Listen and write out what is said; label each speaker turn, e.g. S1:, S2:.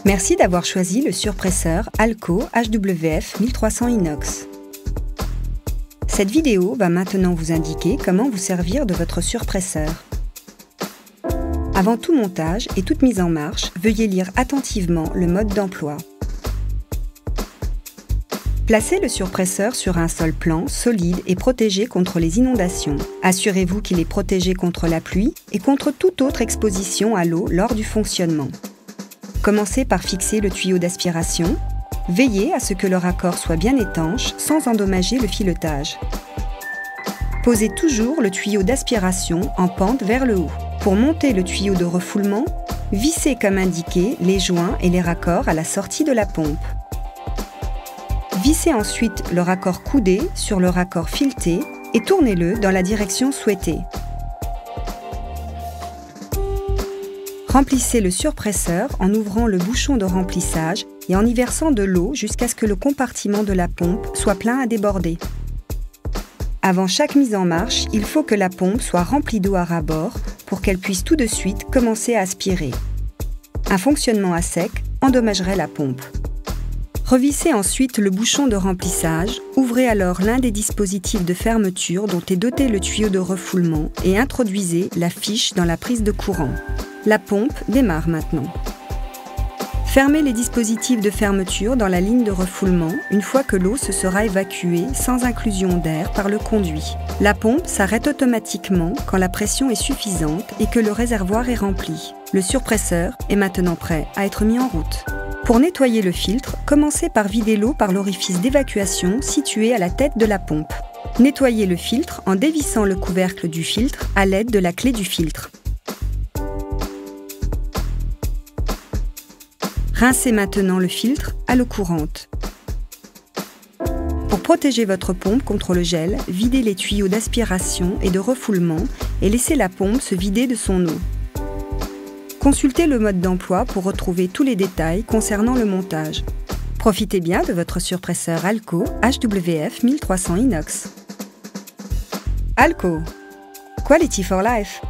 S1: Merci d'avoir choisi le surpresseur Alco HWF 1300 Inox. Cette vidéo va maintenant vous indiquer comment vous servir de votre surpresseur. Avant tout montage et toute mise en marche, veuillez lire attentivement le mode d'emploi. Placez le surpresseur sur un sol plan, solide et protégé contre les inondations. Assurez-vous qu'il est protégé contre la pluie et contre toute autre exposition à l'eau lors du fonctionnement. Commencez par fixer le tuyau d'aspiration. Veillez à ce que le raccord soit bien étanche sans endommager le filetage. Posez toujours le tuyau d'aspiration en pente vers le haut. Pour monter le tuyau de refoulement, vissez comme indiqué les joints et les raccords à la sortie de la pompe. Vissez ensuite le raccord coudé sur le raccord fileté et tournez-le dans la direction souhaitée. Remplissez le surpresseur en ouvrant le bouchon de remplissage et en y versant de l'eau jusqu'à ce que le compartiment de la pompe soit plein à déborder. Avant chaque mise en marche, il faut que la pompe soit remplie d'eau à ras-bord pour qu'elle puisse tout de suite commencer à aspirer. Un fonctionnement à sec endommagerait la pompe. Revissez ensuite le bouchon de remplissage, ouvrez alors l'un des dispositifs de fermeture dont est doté le tuyau de refoulement et introduisez la fiche dans la prise de courant. La pompe démarre maintenant. Fermez les dispositifs de fermeture dans la ligne de refoulement une fois que l'eau se sera évacuée sans inclusion d'air par le conduit. La pompe s'arrête automatiquement quand la pression est suffisante et que le réservoir est rempli. Le surpresseur est maintenant prêt à être mis en route. Pour nettoyer le filtre, commencez par vider l'eau par l'orifice d'évacuation situé à la tête de la pompe. Nettoyez le filtre en dévissant le couvercle du filtre à l'aide de la clé du filtre. Rincez maintenant le filtre à l'eau courante. Pour protéger votre pompe contre le gel, videz les tuyaux d'aspiration et de refoulement et laissez la pompe se vider de son eau. Consultez le mode d'emploi pour retrouver tous les détails concernant le montage. Profitez bien de votre surpresseur Alco HWF 1300 Inox. Alco, Quality for Life.